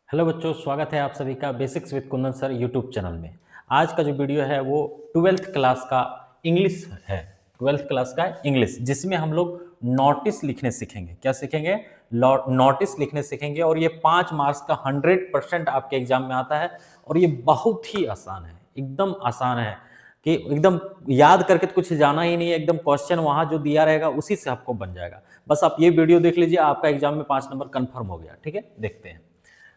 Hello बच्चों, स्वागत है आप सभी का basics with Kundan sir YouTube channel में। आज का जो वीडियो है वो 12th क्लास का इंग्लिश है। 12th क्लास का इंग्लिश जिसमें हम लोग नोटिस लिखने सीखेंगे। क्या सीखेंगे? नोटिस लिखने सीखेंगे। और ये 5 मार्क्स का 100% आपके एग्जाम में आता है। और ये बहुत ही आसान है, एकदम आसान है कि एकदम याद करके तो कुछ जाना ही नहीं है। एकदम क्वेश्चन वहाँ जो दिया रहेगा उसी से आपको बन जाएगा। बस आप ये वीडियो देख लीजिए, आपका एग्जाम में 5 नंबर कन्फर्म हो गया। ठीक है, देखते हैं।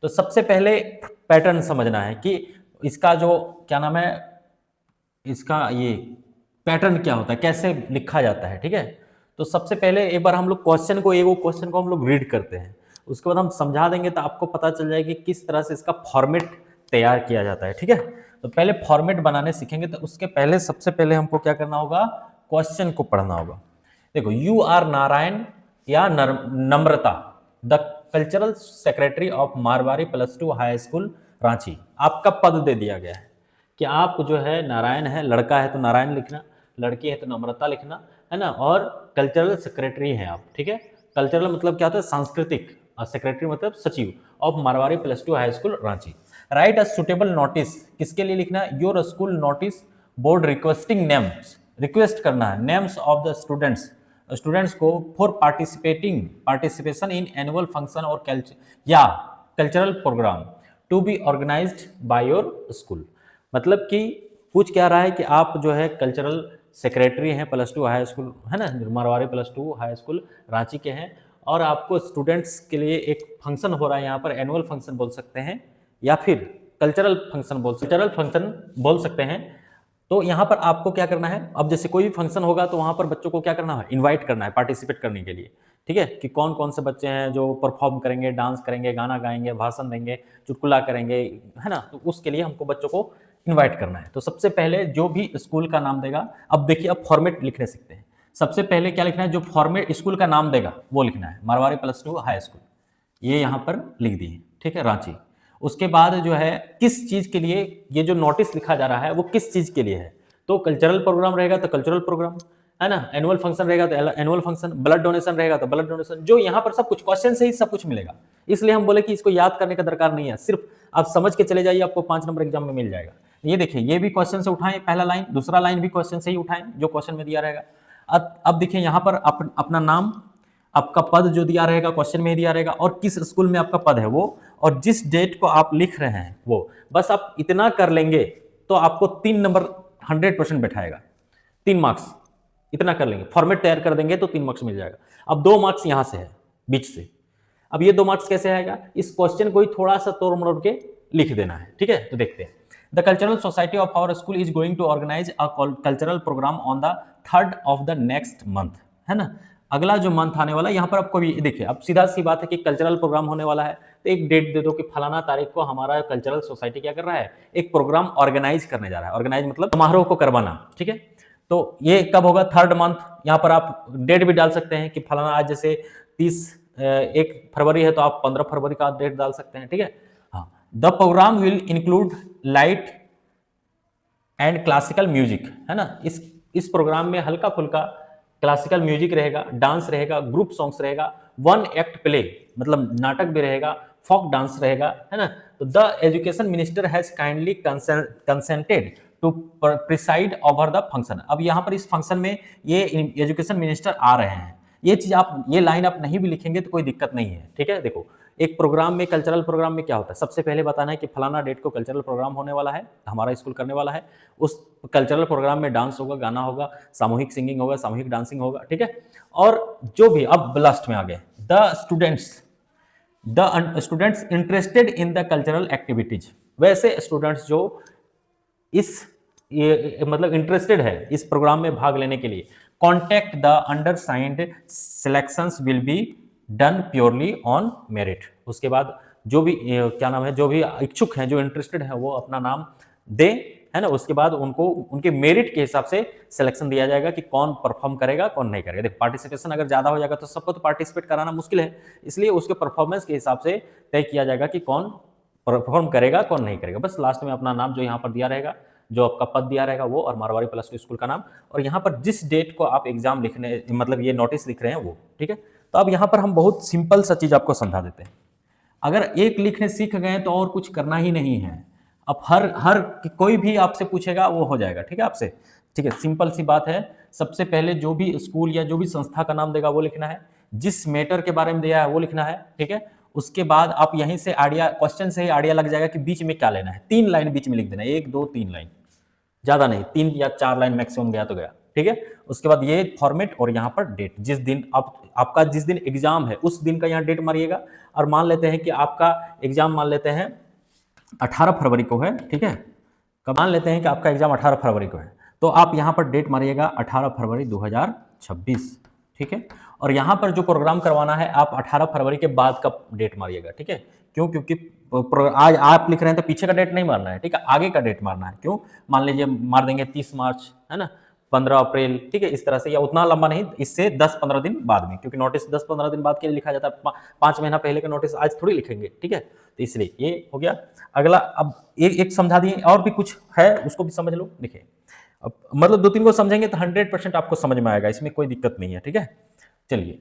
तो सबसे पहले पैटर्न समझना है कि इसका जो क्या नाम है, इसका ये पैटर्न क्या होता है, कैसे लिखा जाता है। ठीक है, तो सबसे पहले एक बार हम लोग क्वेश्चन को हम लोग रीड करते हैं। उसके बाद हम समझा देंगे तो आपको पता चल जाएगा कि किस तरह से इसका फॉर्मेट तैयार किया जाता है। ठीक है, तो पहले फॉर्मेट बनाने सीखेंगे। तो उसके पहले सबसे पहले हमको क्या करना होगा, क्वेश्चन को पढ़ना होगा। देखो, यू आर नारायण या Namrata the cultural secretary of Marwari +2 high school Ranchi. आपका पद दे दिया गया है कि आप जो है नारायण है, लड़का है तो नारायण लिखना, लड़की है तो नम्रता लिखना, है ना। और कल्चरल सेक्रेटरी हैं आप। ठीक है, कल्चरल मतलब क्या होता है, सांस्कृतिक, और सेक्रेटरी मतलब सचिव of Marwari +2 high school Ranchi. Write a suitable notice, किसके लिए लिखना है? Your school notice board requesting names, request करना है नेम्स ऑफ द स्टूडेंट्स को for participation in annual function और cultural program to be organised by your school. मतलब कि पूछ क्या रहा है कि आप जो है कल्चरल सेक्रेटरी हैं +2 हाई स्कूल, है ना, मारवाड़ी +2 हाई स्कूल रांची के हैं। और आपको स्टूडेंट्स के लिए एक फंक्शन हो रहा है, यहाँ पर एनुअल फंक्शन बोल सकते हैं या फिर कल्चरल फंक्शन बोल सकते हैं। तो यहाँ पर आपको क्या करना है, अब जैसे कोई भी फंक्शन होगा तो वहाँ पर बच्चों को क्या करना है, इनवाइट करना है पार्टिसिपेट करने के लिए। ठीक है, कि कौन कौन से बच्चे हैं जो परफॉर्म करेंगे, डांस करेंगे, गाना गाएंगे, भाषण देंगे, चुटकुला करेंगे, है ना। तो उसके लिए हमको बच्चों को इनवाइट करना है। तो सबसे पहले जो भी स्कूल का नाम देगा, अब देखिए अब फॉर्मेट लिखने सीखते हैं। सबसे पहले क्या लिखना है, जो फॉर्मेट स्कूल का नाम देगा वो लिखना है, मारवाड़ी +2 हाई स्कूल, ये यहाँ पर लिख दिए। ठीक है, रांची। उसके बाद जो है किस चीज़ के लिए ये जो नोटिस लिखा जा रहा है वो किस चीज़ के लिए है, तो कल्चरल प्रोग्राम रहेगा तो कल्चरल प्रोग्राम, है ना। एनुअल फंक्शन रहेगा तो एनुअल फंक्शन, ब्लड डोनेशन रहेगा तो ब्लड डोनेशन। जो यहाँ पर सब कुछ क्वेश्चन से ही सब कुछ मिलेगा, इसलिए हम बोले कि इसको याद करने का दरकार नहीं है, सिर्फ आप समझ के चले जाइए, आपको 5 नंबर एग्जाम में मिल जाएगा। ये देखिए, ये भी क्वेश्चन से उठाएं, पहला लाइन, दूसरा लाइन भी क्वेश्चन से ही उठाएं जो क्वेश्चन में दिया रहेगा। अब देखिए यहाँ पर अपना नाम, आपका पद जो दिया रहेगा क्वेश्चन में ही दिया रहेगा, और किस स्कूल में आपका पद है वो, और जिस डेट को आप लिख रहे हैं वो। बस आप इतना कर लेंगे तो आपको 3 नंबर 100% बैठाएगा, 3 मार्क्स। इतना कर लेंगे, फॉर्मेट तैयार कर देंगे तो 3 मार्क्स मिल जाएगा। अब 2 मार्क्स यहां से है बीच से। अब ये 2 मार्क्स कैसे आएगा, इस क्वेश्चन को ही थोड़ा सा तोड़ मरोड़ के लिख देना है। ठीक है, तो देखते हैं। The cultural society of our school is going to organise a cultural programme on the 3rd of the next month, है ना। अगला जो मंथ आने वाला है, यहाँ पर आपको भी देखिए, अब सीधा सी बात है कि कल्चरल प्रोग्राम होने वाला है तो एक डेट दे दो कि फलाना तारीख को हमारा कल्चरल सोसाइटी क्या कर रहा है, एक प्रोग्राम ऑर्गेनाइज करने जा रहा है। ऑर्गेनाइज मतलब समारोह को करवाना। ठीक है, तो ये कब होगा, 3rd मंथ। यहाँ पर आप डेट भी डाल सकते हैं कि फलाना, आज जैसे 1 फरवरी है तो आप 15 फरवरी का डेट डाल सकते हैं। ठीक है, हाँ। The programme will include light and classical music, है ना। इस प्रोग्राम में हल्का फुल्का क्लासिकल म्यूजिक रहेगा, डांस रहेगा, ग्रुप सॉन्ग्स रहेगा, 1 एक्ट प्ले मतलब नाटक भी रहेगा, फोक डांस रहेगा, है ना। तो the education minister has kindly consented to preside over the function. अब यहाँ पर इस फंक्शन में ये एजुकेशन मिनिस्टर आ रहे हैं। ये चीज आप, ये लाइन आप नहीं भी लिखेंगे तो कोई दिक्कत नहीं है। ठीक है, देखो एक प्रोग्राम में, कल्चरल प्रोग्राम में क्या होता है, सबसे पहले बताना है कि फलाना डेट को कल्चरल प्रोग्राम होने वाला है, हमारा स्कूल करने वाला है। उस कल्चरल प्रोग्राम में डांस होगा, गाना होगा, सामूहिक सिंगिंग होगा, सामूहिक डांसिंग होगा। ठीक है, और जो भी, अब लास्ट में आ गए, the students interested in the cultural activities. वैसे स्टूडेंट्स जो इस मतलब इंटरेस्टेड है इस प्रोग्राम में भाग लेने के लिए, contact the undersigned, selections will be done purely on merit. उसके बाद जो भी क्या नाम है, जो भी इच्छुक हैं, जो इंटरेस्टेड है, वो अपना नाम दे, है ना। उसके बाद उनको उनके मेरिट के हिसाब से सिलेक्शन दिया जाएगा कि कौन परफॉर्म करेगा, कौन नहीं करेगा। देखो, पार्टिसिपेशन अगर ज़्यादा हो जाएगा तो सबको तो पार्टिसिपेट कराना मुश्किल है, इसलिए उसके परफॉर्मेंस के हिसाब से तय किया जाएगा कि कौन परफॉर्म करेगा, कौन नहीं करेगा। बस लास्ट में अपना नाम जो यहाँ पर दिया रहेगा, जो आपका पद दिया रहेगा वो, और मारवाड़ी +2 स्कूल का नाम, और यहाँ पर जिस डेट को आप एग्जाम लिखने, मतलब ये नोटिस लिख रहे हैं वो। ठीक है, तो अब यहाँ पर हम बहुत सिंपल सा चीज़ आपको समझा देते हैं। अगर एक लिखने सीख गए तो और कुछ करना ही नहीं है। अब हर हर कोई भी आपसे पूछेगा वो हो जाएगा, ठीक है आपसे, ठीक है, सिंपल सी बात है। सबसे पहले जो भी स्कूल या जो भी संस्था का नाम देगा वो लिखना है, जिस मैटर के बारे में दिया है वो लिखना है, ठीक है। उसके बाद आप यहीं से आइडिया, क्वेश्चन से ही आइडिया लग जाएगा कि बीच में क्या लेना है। 3 लाइन बीच में लिख देना है, 1 2 3 लाइन, ज्यादा नहीं, 3 या 4 लाइन मैक्सिमम गया तो गया, ठीक है। उसके बाद ये फॉर्मेट और यहाँ पर डेट, जिस दिन आपका जिस दिन एग्जाम है उस दिन का यहाँ डेट मारिएगा। और मान लेते हैं कि आपका एग्जाम मान लेते हैं 18 फरवरी को है, ठीक है। कब मान लेते हैं कि आपका एग्जाम 18 फरवरी को है, तो आप यहाँ पर डेट मारिएगा 18 फरवरी 2026, ठीक है। और यहाँ पर जो प्रोग्राम करवाना है आप 18 फरवरी के बाद का डेट मारिएगा, ठीक है। क्यों? क्योंकि आज आप लिख रहे हैं तो पीछे का डेट नहीं मारना है, ठीक है, आगे का डेट मारना है। क्यों? मान लीजिए मार देंगे 30 मार्च, है ना, 15 अप्रैल, ठीक है, इस तरह से, या उतना लंबा नहीं, इससे 10-15 दिन बाद में, क्योंकि नोटिस 10-15 दिन बाद के लिए लिखा जाता है। 5 महीना पहले का नोटिस आज थोड़ी लिखेंगे, ठीक है। तो इसलिए ये हो गया। अगला, अब एक समझा दिए, और भी कुछ है उसको भी समझ लो। देखिए, अब मतलब 2-3 को समझेंगे तो 100% आपको समझ में आएगा, इसमें कोई दिक्कत नहीं है, ठीक है। चलिए,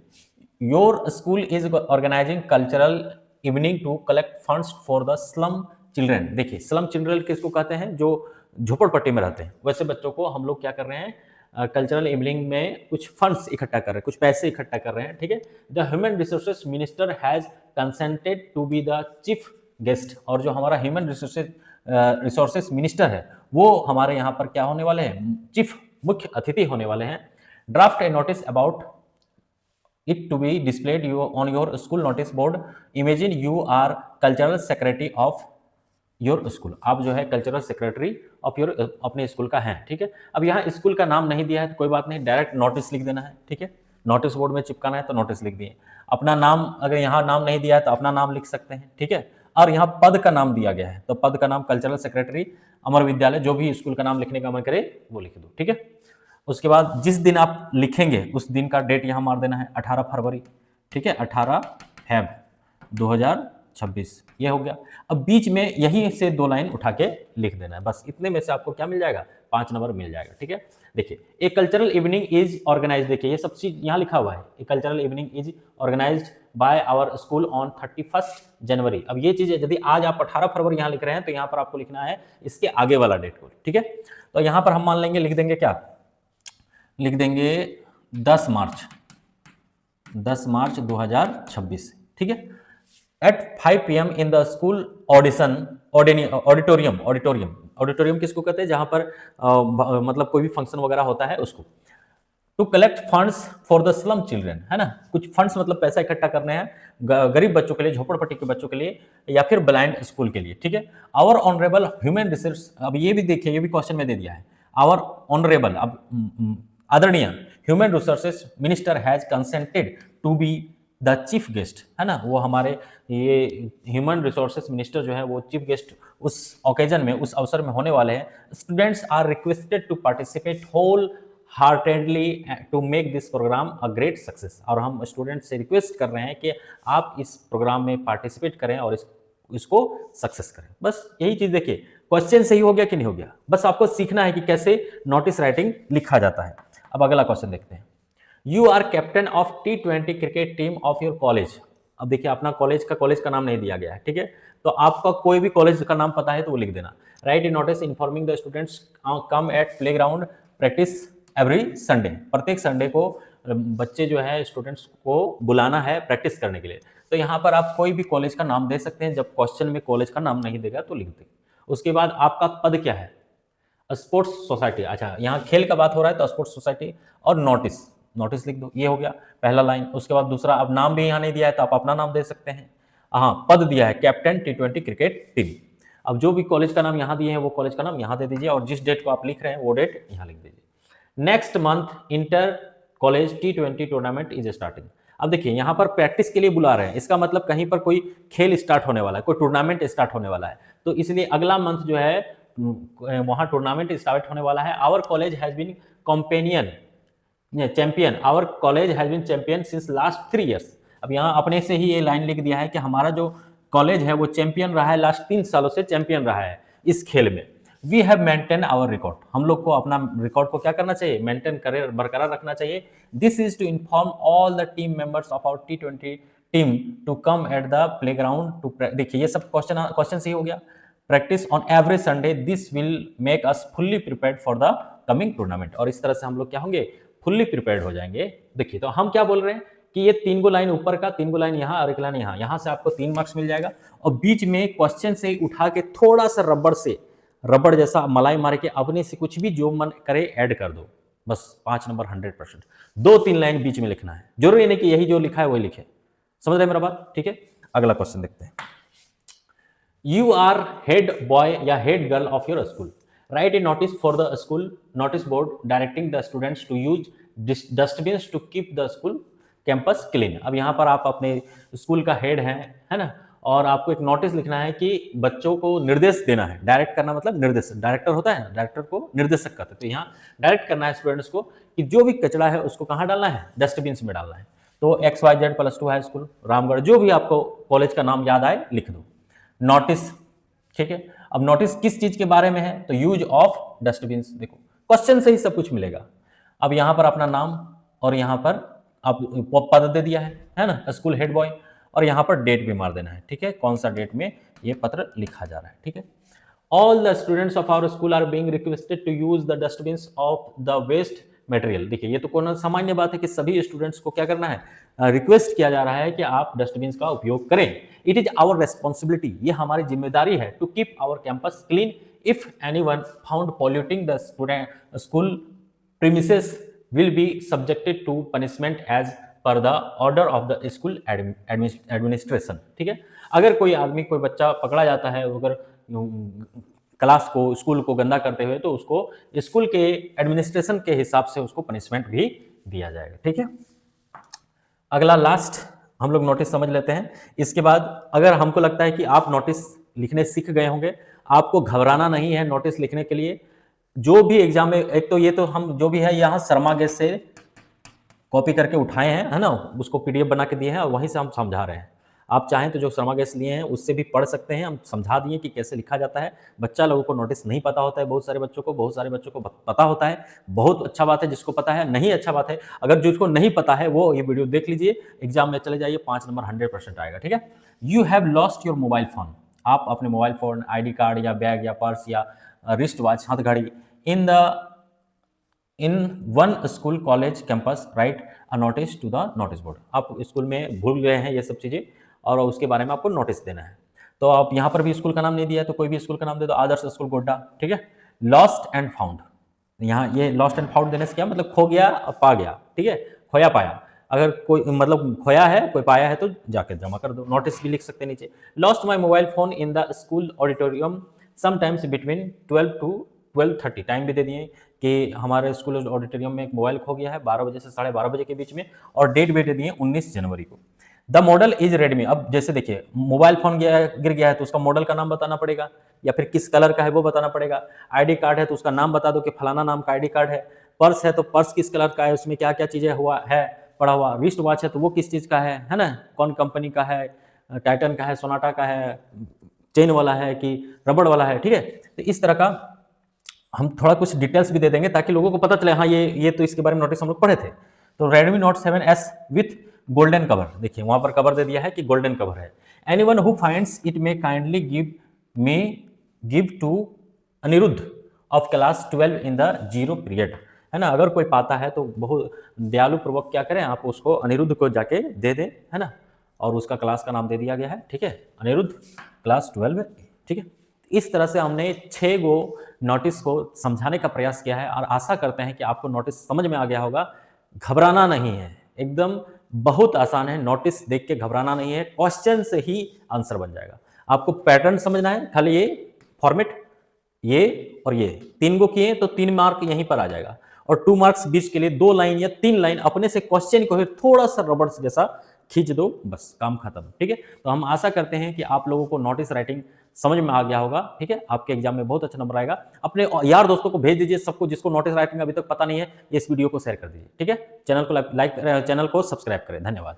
your school is organising cultural evening to collect funds for the slum children. देखिए, स्लम चिल्ड्रन किसको कहते हैं? जो झोपड़पट्टी में रहते हैं, वैसे बच्चों को हम लोग क्या कर रहे हैं, कल्चरल इवनिंग में कुछ फंड्स इकट्ठा कर रहे हैं, कुछ पैसे इकट्ठा कर रहे हैं, ठीक है। The human resources minister has consented to be the chief guest. और जो हमारा ह्यूमन रिसोर्सेज मिनिस्टर है वो हमारे यहाँ पर क्या होने वाले हैं? चीफ, मुख्य अतिथि होने वाले हैं। Draft A notice about it to be displayed on your school notice board. Imagine you are cultural secretary of your school. आप जो है कल्चरल सेक्रेटरी ऑफ योर अपने स्कूल का है, ठीक है। अब यहाँ स्कूल का नाम नहीं दिया है तो कोई बात नहीं, डायरेक्ट नोटिस लिख देना है, ठीक है। नोटिस बोर्ड में चिपकाना है तो नोटिस लिख दिए। अपना नाम, अगर यहाँ नाम नहीं दिया है तो अपना नाम लिख सकते हैं, ठीक है। और यहाँ पद का नाम दिया गया है तो पद का नाम कल्चरल सेक्रेटरी अमर विद्यालय, जो भी स्कूल का नाम लिखने का मन करे वो लिख दो, ठीक है। उसके बाद जिस दिन आप लिखेंगे उस दिन का डेट यहाँ मार देना है 18 फरवरी, ठीक है, 18 Feb 2026, ये हो गया। अब बीच में यहीं से 2 लाइन उठा के लिख देना है, बस इतने में से आपको क्या मिल जाएगा? 5 नंबर मिल जाएगा, ठीक है। देखिए, a cultural evening is organise, देखिए ये सब चीज यहाँ लिखा हुआ है, a cultural evening is organised by our school on 31 January. अब ये चीज यदि आज आप 18 फरवरी यहाँ लिख रहे हैं तो यहाँ पर आपको लिखना है इसके आगे वाला डेट को, ठीक है। तो यहाँ पर हम मान लेंगे, लिख देंगे क्या, लिख देंगे 10 मार्च 2026, ठीक है। At 5 PM in the school auditorium किसको कहते हैं? जहां पर मतलब कोई भी फंक्शन वगैरह होता है उसको। To collect funds for the slum children, है ना, कुछ फंड्स मतलब पैसा इकट्ठा करने हैं गरीब बच्चों के लिए, झोपड़पट्टी के बच्चों के लिए, या फिर ब्लाइंड स्कूल के लिए, ठीक है। आवर ऑनरेबल ह्यूमन रिसोर्स, अब ये भी देखिए, ये भी क्वेश्चन में दे दिया है। आवर ऑनरेबल, अब आदरणीय human resources minister has consented to be the chief guest, है ना, वो हमारे ये ह्यूमन रिसोर्सेज मिनिस्टर जो है वो चीफ गेस्ट उस ओकेजन में, उस अवसर में होने वाले हैं। Students are requested to participate wholeheartedly to make this programme a great success. और हम स्टूडेंट से रिक्वेस्ट कर रहे हैं कि आप इस प्रोग्राम में पार्टिसिपेट करें और इसको सक्सेस करें। बस यही चीज देखिए, क्वेश्चन सही हो गया कि नहीं हो गया, बस आपको सीखना है कि कैसे नोटिस राइटिंग लिखा जाता है। अब अगला क्वेश्चन देखते हैं। You are captain of T20 cricket team of your college. अब देखिए, अपना कॉलेज का नाम नहीं दिया गया है, ठीक है। तो आपका कोई भी कॉलेज का नाम पता है तो वो लिख देना। Write a notice informing the students come at playground practice every Sunday. प्रत्येक संडे को बच्चे जो है स्टूडेंट्स को बुलाना है प्रैक्टिस करने के लिए। तो यहाँ पर आप कोई भी कॉलेज का नाम दे सकते हैं, जब क्वेश्चन में कॉलेज का नाम नहीं देगा तो लिख दें। उसके बाद आपका पद क्या है? Sports society. अच्छा, यहाँ खेल का बात हो रहा है तो स्पोर्ट्स सोसाइटी, और नोटिस लिख दो, ये हो गया पहला लाइन। उसके बाद दूसरा, अब नाम भी यहाँ नहीं दिया है तो आप अपना नाम दे सकते हैं। हाँ, पद दिया है कैप्टन T20 क्रिकेट टीम। अब जो भी कॉलेज का नाम यहाँ दिए हैं वो कॉलेज का नाम यहाँ दे दीजिए, और जिस डेट को आप लिख रहे हैं वो डेट यहाँ लिख दीजिए। Next month inter college T20 tournament is starting. अब देखिए, यहाँ पर प्रैक्टिस के लिए बुला रहे हैं, इसका मतलब कहीं पर कोई खेल स्टार्ट होने वाला है, कोई टूर्नामेंट स्टार्ट होने वाला है, तो इसलिए अगला मंथ जो है वहाँ टूर्नामेंट स्टार्ट होने वाला है। Our college has been champion, our college has been champion since last 3 years। अब यहाँ अपने से ही ये लाइन लिख दिया है कि हमारा जो कॉलेज है वो चैंपियन रहा है, लास्ट 3 सालों से चैंपियन रहा है इस खेल में। We have maintain our record, हम लोग को अपना रिकॉर्ड को क्या करना चाहिए? मेंटेन करे, बरकरार रखना चाहिए। This is to inform all the team members of our T20 team to come at the playground to, देखिए ये सब क्वेश्चन ही हो गया। Practice on every Sunday, this will make us fully prepared for the coming tournament. और इस तरह से हम लोग क्या होंगे, फुल्ली प्रिपेयर्ड हो जाएंगे। देखिए तो हम क्या बोल रहे हैं कि ये 3 गो लाइन ऊपर का, 3 गो लाइन यहाँ और एक लाइन यहाँ, यहाँ से आपको 3 मार्क्स मिल जाएगा। और बीच में क्वेश्चन से उठा के थोड़ा सा रबड़ जैसा मलाई मार के अपने से कुछ भी जो मन करे ऐड कर दो, बस 5 नंबर 100%। 2-3 लाइन बीच में लिखना है, जरूरी नहीं कि यही जो लिखा है वही लिखे। समझ रहे मेरा बात? ठीक है, अगला क्वेश्चन देखते हैं। You are head boy या head girl of your school. Write a notice for the school notice board directing the students to use dustbins to keep the school campus clean. अब यहाँ पर आप अपने स्कूल का head हैं, है ना, और आपको एक नोटिस लिखना है कि बच्चों को निर्देश देना है। डायरेक्ट करना मतलब निर्देश, डायरेक्टर होता है, डायरेक्टर को निर्देशक कहते हैं। तो यहाँ डायरेक्ट करना है स्टूडेंट्स को कि जो भी कचरा है उसको कहाँ डालना है, डस्टबिन में डालना है। तो XYZ+2 हाई स्कूल रामगढ़, जो भी आपको कॉलेज का नाम याद आए लिख दो। नोटिस, ठीक है। अब नोटिस किस चीज के बारे में है, तो यूज ऑफ डस्टबिन। देखो क्वेश्चन से ही सब कुछ मिलेगा। अब यहां पर अपना नाम और यहां पर आप पद दे दिया है ना, स्कूल हेड बॉय, और यहां पर डेट भी मार देना है, ठीक है, कौन सा डेट में ये पत्र लिखा जा रहा है, ठीक है। All the students of our school are being requested to use the dustbin of the waste material. देखिए ये तो कौन सामान्य बात है कि सभी स्टूडेंट्स को क्या करना है, रिक्वेस्ट किया जा रहा है कि आप डस्टबिन का उपयोग करें। इट इज आवर रेस्पॉन्सिबिलिटी, ये हमारी जिम्मेदारी है, to keep our campus clean. If anyone found polluting the school premises will be subjected to punishment as per the order of the school administration, ठीक है। अगर कोई आदमी, कोई बच्चा पकड़ा जाता है अगर क्लास को, स्कूल को गंदा करते हुए, तो उसको स्कूल के एडमिनिस्ट्रेशन के हिसाब से उसको पनिशमेंट भी दिया जाएगा, ठीक है। अगला लास्ट हम लोग नोटिस समझ लेते हैं। इसके बाद अगर हमको लगता है कि आप नोटिस लिखने सीख गए होंगे, आपको घबराना नहीं है नोटिस लिखने के लिए। जो भी एग्जाम में, एक तो ये तो हम जो भी है यहाँ शर्मा गेस्ट से कॉपी करके उठाए हैं, है ना, उसको PDF बना के दिए हैं और वहीं से हम समझा रहे हैं। आप चाहें तो जो शर्मा गेस्ट लिए हैं उससे भी पढ़ सकते हैं, हम समझा दिए कि कैसे लिखा जाता है। बच्चा लोगों को नोटिस नहीं पता होता है, बहुत सारे बच्चों को पता होता है। बहुत अच्छा बात है जिसको पता है, नहीं अच्छा बात है अगर जिसको नहीं पता है वो ये वीडियो देख लीजिए, एग्जाम में चले जाइए, 5 नंबर 100% आएगा, ठीक है। You have lost your mobile phone, आप अपने मोबाइल फोन, ID कार्ड या बैग या पर्स या रिस्ट वॉच, हथघड़ी in one school college campus, write a notice to the notice board. आप स्कूल में भूल गए हैं ये सब चीज़ें और उसके बारे में आपको नोटिस देना है। तो आप यहाँ पर भी स्कूल का नाम नहीं दिया है तो कोई भी स्कूल का नाम दे दो, आदर्श स्कूल गोड्डा, ठीक है। लॉस्ट एंड फाउंड, यहाँ ये लॉस्ट एंड फाउंड देने से क्या मतलब, खो गया और पा गया, ठीक है, खोया पाया। अगर कोई मतलब खोया है, कोई पाया है तो जाके जमा कर दो। नोटिस भी लिख सकते हैं नीचे, lost my mobile phone in the school auditorium sometimes between 12 to 12:30। Time भी दे दिए कि हमारे स्कूल ऑडिटोरियम में एक मोबाइल खो गया है 12 बजे से 12:30 बजे के बीच में, और डेट भी दे दिए 19 जनवरी को। The model is Redmi. अब जैसे देखिए मोबाइल फोन गिर गया है तो उसका मॉडल का नाम बताना पड़ेगा या फिर किस कलर का है वो बताना पड़ेगा। ID कार्ड है तो उसका नाम बता दो कि फलाना नाम का ID कार्ड है। पर्स है तो पर्स किस कलर का है, उसमें क्या क्या चीजें हुआ है पड़ा हुआ। रिस्ट वॉच है तो वो किस चीज का है ना, कौन कंपनी का है, टाइटन का है, सोनाटा का है, चेन वाला है कि रबड़ वाला है, ठीक है। तो इस तरह का हम थोड़ा कुछ डिटेल्स भी दे देंगे ताकि लोगों को पता चले, हाँ ये तो इसके बारे में नोटिस हम लोग पढ़े थे। तो Redmi Note 7S with golden cover, देखिए वहां पर कवर दे दिया है कि गोल्डन कवर है। Anyone who finds it may kindly give to Anirudh of class 12 in the 0 period, है ना। अगर कोई पाता है तो बहुत दयालु पूर्वक क्या करें, आप उसको अनिरुद्ध को जाके दे दें, है ना, और उसका क्लास का नाम दे दिया गया है, ठीक है, अनिरुद्ध क्लास 12, ठीक है। इस तरह से हमने 6 गो नोटिस को समझाने का प्रयास किया है और आशा करते हैं कि आपको नोटिस समझ में आ गया होगा। घबराना नहीं है, एकदम बहुत आसान है, नोटिस देख के घबराना नहीं है, क्वेश्चन से ही आंसर बन जाएगा। आपको पैटर्न समझना है, खाली ये फॉर्मेट, ये और ये 3 गो किए तो 3 मार्क यहीं पर आ जाएगा, और 2 मार्क्स बीच के लिए 2 लाइन या 3 लाइन अपने से क्वेश्चन को थोड़ा सा रबड़ जैसा खींच दो, बस काम खत्म, ठीक है। तो हम आशा करते हैं कि आप लोगों को नोटिस राइटिंग समझ में आ गया होगा, ठीक है। आपके एग्जाम में बहुत अच्छा नंबर आएगा। अपने यार दोस्तों को भेज दीजिए, सबको जिसको नोटिस राइटिंग अभी तक पता नहीं है, इस वीडियो को शेयर कर दीजिए, ठीक है। चैनल को लाइक, चैनल को सब्सक्राइब करें। धन्यवाद।